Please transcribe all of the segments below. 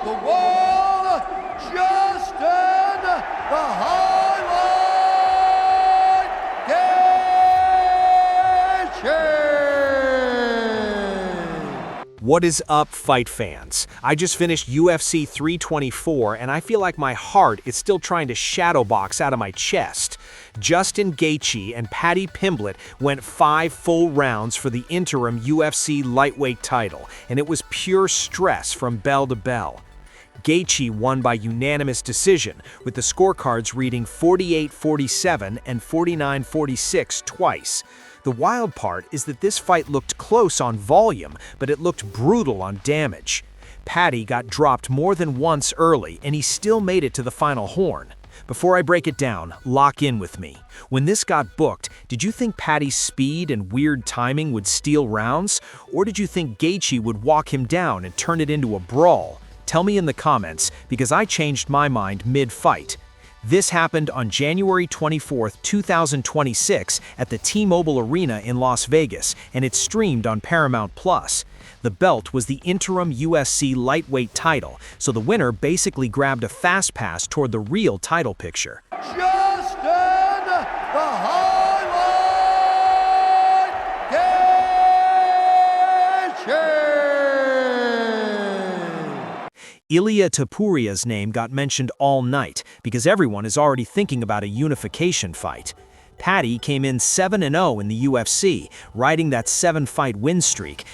the world, Justin the Highlight Gaethje. What is up, fight fans? I just finished UFC 324 and I feel like my heart is still trying to shadow box out of my chest. Justin Gaethje and Paddy Pimblett went 5 full rounds for the interim UFC lightweight title, and it was pure stress from bell to bell. Gaethje won by unanimous decision, with the scorecards reading 48-47 and 49-46 twice. The wild part is that this fight looked close on volume, but it looked brutal on damage. Paddy got dropped more than once early, and he still made it to the final horn. Before I break it down, lock in with me. When this got booked, did you think Paddy's speed and weird timing would steal rounds? Or did you think Gaethje would walk him down and turn it into a brawl? Tell me in the comments, because I changed my mind mid-fight. This happened on January 24, 2026 at the T-Mobile Arena in Las Vegas, and it streamed on Paramount+. The belt was the interim UFC lightweight title, so the winner basically grabbed a fast pass toward the real title picture. Justin the Highlight Gaethje. Ilia Topuria's name got mentioned all night because everyone is already thinking about a unification fight. Paddy came in 7-0 in the UFC, riding that 7-fight win streak.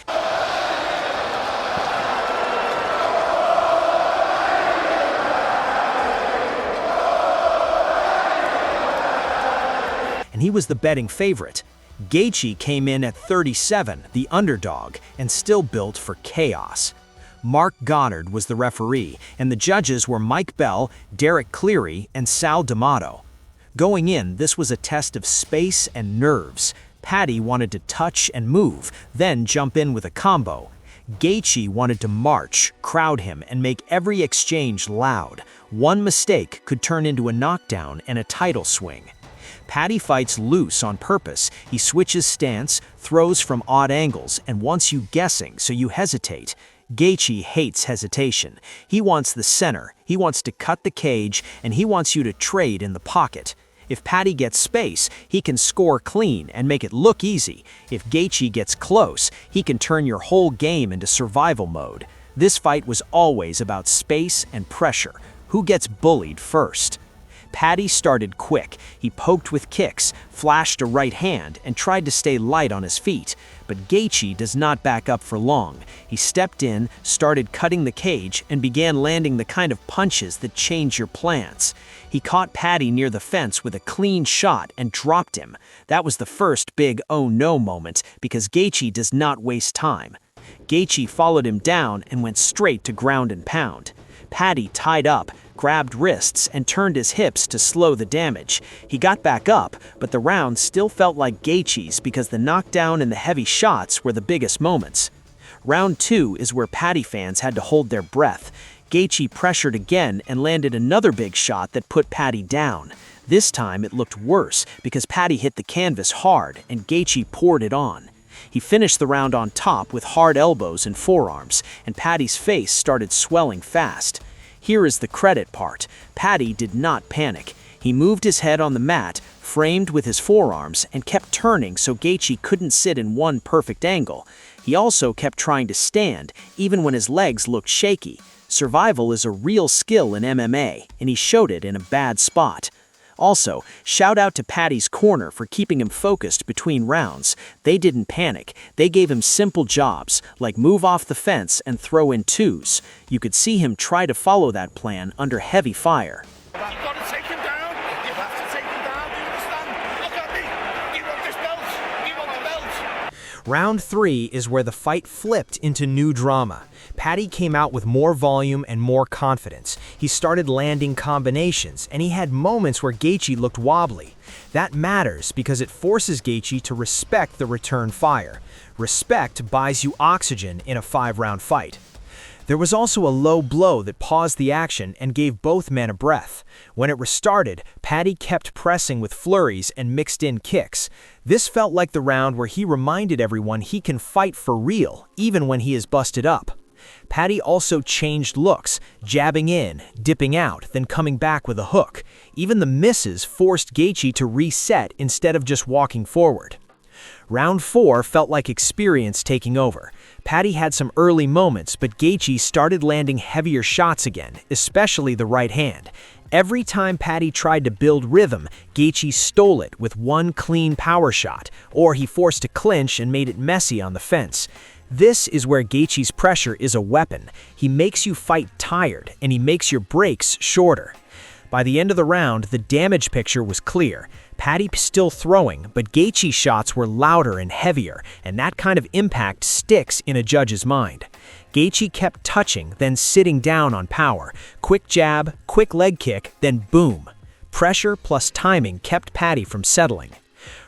And he was the betting favorite. Gaethje came in at 37, the underdog, and still built for chaos. Mark Goddard was the referee, and the judges were Mike Bell, Derek Cleary, and Sal D'Amato. Going in, this was a test of space and nerves. Paddy wanted to touch and move, then jump in with a combo. Gaethje wanted to march, crowd him, and make every exchange loud. One mistake could turn into a knockdown and a title swing. Paddy fights loose on purpose. He switches stance, throws from odd angles, and wants you guessing so you hesitate. Gaethje hates hesitation. He wants the center, he wants to cut the cage, and he wants you to trade in the pocket. If Paddy gets space, he can score clean and make it look easy. If Gaethje gets close, he can turn your whole game into survival mode. This fight was always about space and pressure. Who gets bullied first? Paddy started quick. He poked with kicks, flashed a right hand, and tried to stay light on his feet. But Gaethje does not back up for long. He stepped in, started cutting the cage, and began landing the kind of punches that change your plans. He caught Paddy near the fence with a clean shot and dropped him. That was the first big oh no moment, because Gaethje does not waste time. Gaethje followed him down and went straight to ground and pound. Paddy tied up, grabbed wrists, and turned his hips to slow the damage. He got back up, but the round still felt like Gaethje's because the knockdown and the heavy shots were the biggest moments. Round 2 is where Paddy fans had to hold their breath. Gaethje pressured again and landed another big shot that put Paddy down. This time it looked worse because Paddy hit the canvas hard and Gaethje poured it on. He finished the round on top with hard elbows and forearms, and Paddy's face started swelling fast. Here is the credit part. Paddy did not panic. He moved his head on the mat, framed with his forearms, and kept turning so Gaethje couldn't sit in one perfect angle. He also kept trying to stand, even when his legs looked shaky. Survival is a real skill in MMA, and he showed it in a bad spot. Also, shout out to Paddy's corner for keeping him focused between rounds. They didn't panic. They gave him simple jobs, like move off the fence and throw in twos. You could see him try to follow that plan under heavy fire. You've got to take him down. You have to take him down. Do you understand? Look at me. You want this belt. You want the belt. Round 3 is where the fight flipped into new drama. Paddy came out with more volume and more confidence. He started landing combinations, and he had moments where Gaethje looked wobbly. That matters because it forces Gaethje to respect the return fire. Respect buys you oxygen in a 5-round fight. There was also a low blow that paused the action and gave both men a breath. When it restarted, Paddy kept pressing with flurries and mixed in kicks. This felt like the round where he reminded everyone he can fight for real, even when he is busted up. Paddy also changed looks, jabbing in, dipping out, then coming back with a hook. Even the misses forced Gaethje to reset instead of just walking forward. Round 4 felt like experience taking over. Paddy had some early moments, but Gaethje started landing heavier shots again, especially the right hand. Every time Paddy tried to build rhythm, Gaethje stole it with one clean power shot, or he forced a clinch and made it messy on the fence. This is where Gaethje's pressure is a weapon. He makes you fight tired, and he makes your breaks shorter. By the end of the round, the damage picture was clear. Paddy still throwing, but Gaethje's shots were louder and heavier, and that kind of impact sticks in a judge's mind. Gaethje kept touching, then sitting down on power. Quick jab, quick leg kick, then boom. Pressure plus timing kept Paddy from settling.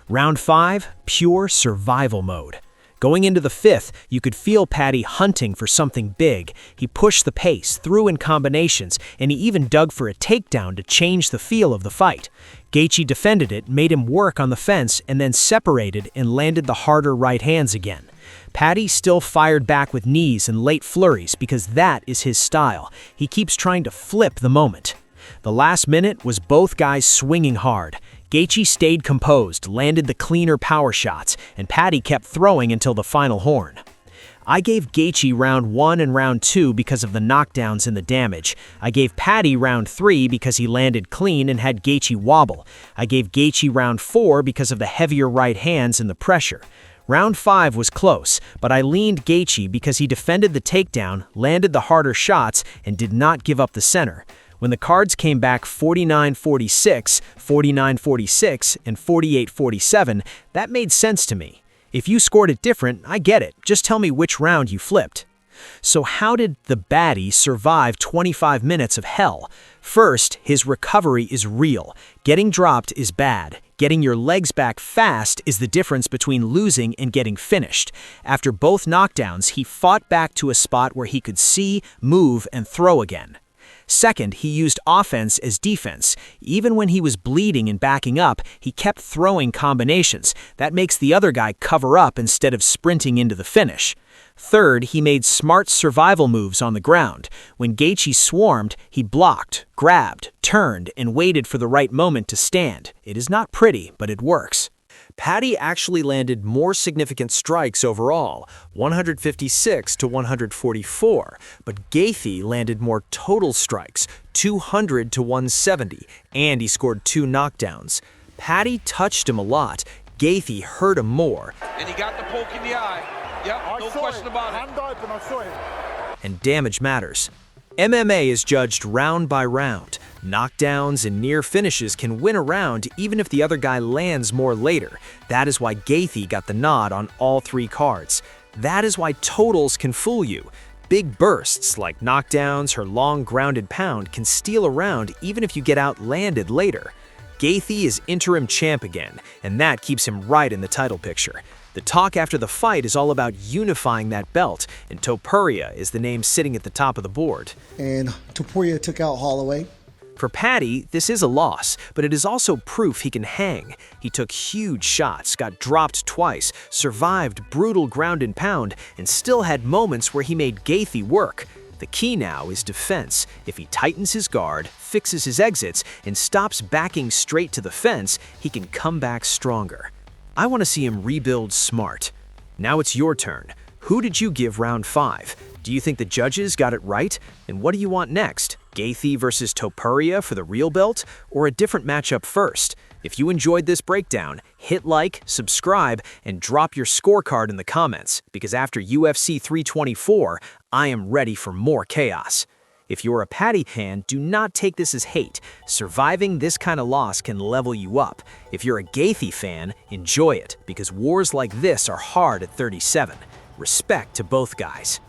Round 5, pure survival mode. Going into the 5th, you could feel Paddy hunting for something big. He pushed the pace, threw in combinations, and he even dug for a takedown to change the feel of the fight. Gaethje defended it, made him work on the fence, and then separated and landed the harder right hands again. Paddy still fired back with knees and late flurries because that is his style. He keeps trying to flip the moment. The last minute was both guys swinging hard. Gaethje stayed composed, landed the cleaner power shots, and Paddy kept throwing until the final horn. I gave Gaethje round 1 and round 2 because of the knockdowns and the damage. I gave Paddy round 3 because he landed clean and had Gaethje wobble. I gave Gaethje round 4 because of the heavier right hands and the pressure. Round 5 was close, but I leaned Gaethje because he defended the takedown, landed the harder shots, and did not give up the center. When the cards came back 49-46, 49-46, and 48-47, that made sense to me. If you scored it different, I get it. Just tell me which round you flipped. So how did the Baddy survive 25 minutes of hell? First, his recovery is real. Getting dropped is bad. Getting your legs back fast is the difference between losing and getting finished. After both knockdowns, he fought back to a spot where he could see, move, and throw again. Second, he used offense as defense. Even when he was bleeding and backing up, he kept throwing combinations. That makes the other guy cover up instead of sprinting into the finish. Third, he made smart survival moves on the ground. When Gaethje swarmed, he blocked, grabbed, turned, and waited for the right moment to stand. It is not pretty, but it works. Paddy actually landed more significant strikes overall, 156 to 144, but Gaethje landed more total strikes, 200 to 170, and he scored 2 knockdowns. Paddy touched him a lot. Gaethje hurt him more. And he got the poke in the eye. Yep, no question about it. Hand open, I saw it. And damage matters. MMA is judged round by round. Knockdowns and near finishes can win a round even if the other guy lands more later. That is why Gaethje got the nod on all 3 cards. That is why totals can fool you. Big bursts like knockdowns or long grounded pound can steal a round even if you get outlanded later. Gaethje is interim champ again, and that keeps him right in the title picture. The talk after the fight is all about unifying that belt, and Topuria is the name sitting at the top of the board. And Topuria took out Holloway. For Paddy, this is a loss, but it is also proof he can hang. He took huge shots, got dropped twice, survived brutal ground and pound, and still had moments where he made Gaethje work. The key now is defense. If he tightens his guard, fixes his exits, and stops backing straight to the fence, he can come back stronger. I want to see him rebuild smart. Now it's your turn. Who did you give round 5? Do you think the judges got it right? And what do you want next? Gaethje versus Topuria for the real belt, or a different matchup first? If you enjoyed this breakdown, hit like, subscribe, and drop your scorecard in the comments, because after UFC 324, I am ready for more chaos. If you're a Paddy fan, do not take this as hate. Surviving this kind of loss can level you up. If you're a Gaethje fan, enjoy it, because wars like this are hard at 37. Respect to both guys.